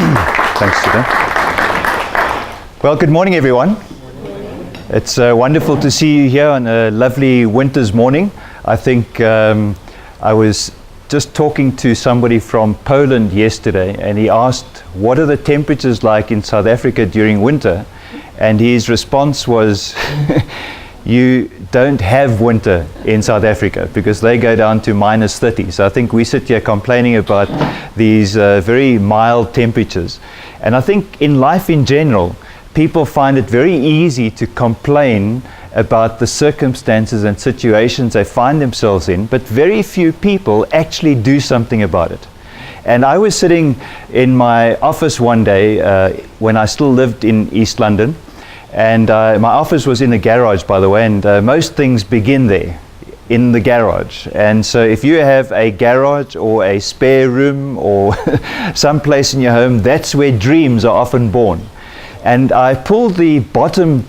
Thanks, Sita. Well, good morning, everyone. It's wonderful to see you here on a lovely winter's morning. I think I was just talking to somebody from Poland yesterday, and he asked, what are the temperatures like in South Africa during winter? And his response was, you don't have winter in South Africa because they go down to -30. So I think we sit here complaining about these very mild temperatures. And I think in life in general, people find it very easy to complain about the circumstances and situations they find themselves in, but very few people actually do something about it. And I was sitting in my office one day when I still lived in East London, and my office was in a garage, by the way, and most things begin there, in the garage. And so if you have a garage or a spare room or some place in your home, that's where dreams are often born. And I pulled the bottom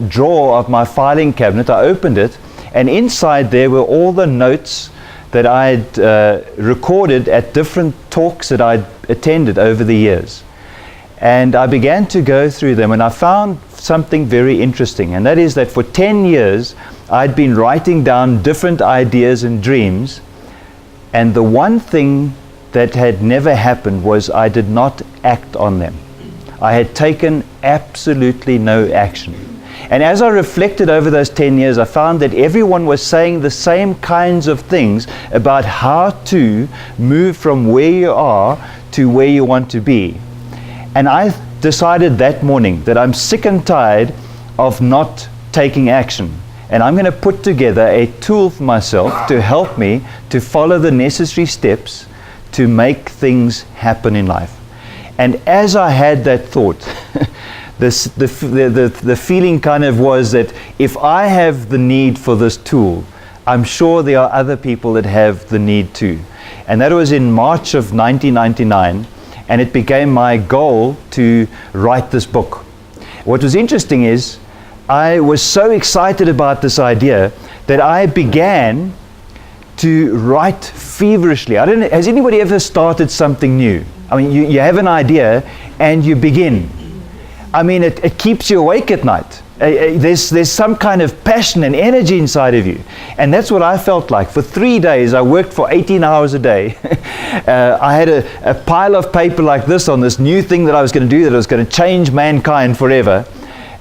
drawer of my filing cabinet, I opened it, and inside there were all the notes that I'd recorded at different talks that I'd attended over the years. And I began to go through them, and I found something very interesting, and that is that for 10 years I'd been writing down different ideas and dreams, and the one thing that had never happened was I did not act on them. I had taken absolutely no action. And as I reflected over those 10 years, I found that everyone was saying the same kinds of things about how to move from where you are to where you want to be. And I decided that morning that I'm sick and tired of not taking action. And I'm going to put together a tool for myself to help me to follow the necessary steps to make things happen in life. And as I had that thought, the feeling kind of was that if I have the need for this tool, I'm sure there are other people that have the need too. And that was in March of 1999, and it became my goal to write this book. What was interesting is I was so excited about this idea that I began to write feverishly. I don't know, has anybody ever started something new? I mean, you have an idea and you begin. I mean, it keeps you awake at night. There's some kind of passion and energy inside of you. And that's what I felt like. For 3 days, I worked for 18 hours a day. I had a pile of paper like this on this new thing that I was going to do, that was going to change mankind forever.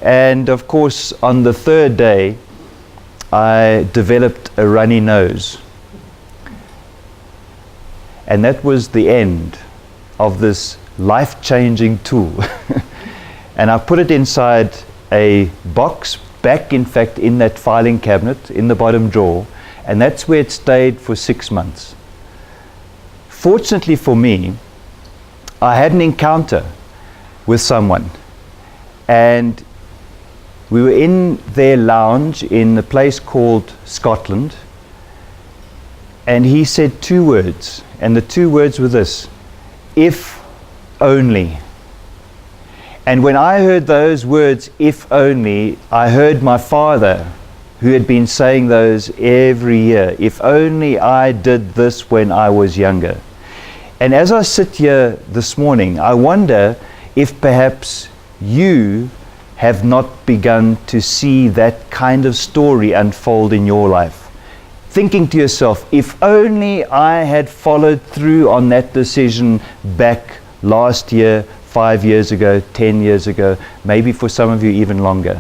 And of course, on the third day, I developed a runny nose. And that was the end of this life-changing tool. And I put it inside a box, back in fact in that filing cabinet in the bottom drawer, and that's where it stayed for 6 months. Fortunately for me, I had an encounter with someone, and we were in their lounge in a place called Scotland, and he said 2 words, and the 2 words were this: if only. And when I heard those words, if only, I heard my father, who had been saying those every year, if only I did this when I was younger. And as I sit here this morning, I wonder if perhaps you have not begun to see that kind of story unfold in your life. Thinking to yourself, if only I had followed through on that decision back last year, 5 years ago, 10 years ago, maybe for some of you even longer.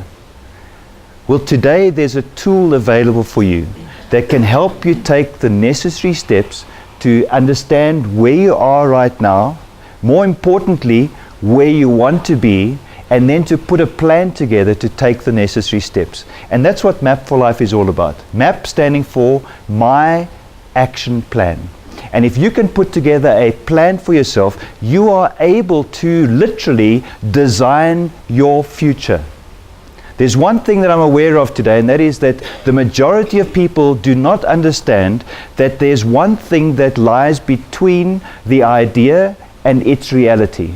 Well, today there's a tool available for you that can help you take the necessary steps to understand where you are right now, more importantly, where you want to be, and then to put a plan together to take the necessary steps. And that's what MAP4LIFE is all about. MAP standing for My Action Plan. And if you can put together a plan for yourself, you are able to literally design your future. There's one thing that I'm aware of today, and that is that the majority of people do not understand that there's one thing that lies between the idea and its reality.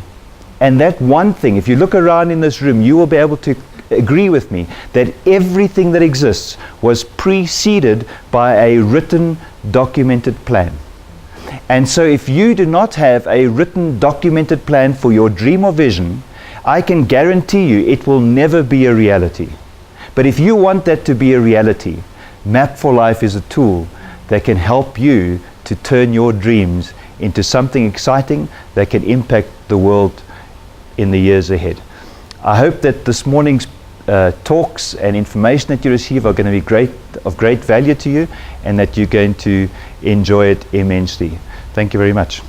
And that one thing, if you look around in this room, you will be able to agree with me that everything that exists was preceded by a written, documented plan. And so if you do not have a written, documented plan for your dream or vision, I can guarantee you it will never be a reality. But if you want that to be a reality, MAP4LIFE is a tool that can help you to turn your dreams into something exciting that can impact the world in the years ahead. I hope that this morning's talks and information that you receive are going to be of great value to you, and that you're going to enjoy it immensely. Thank you very much.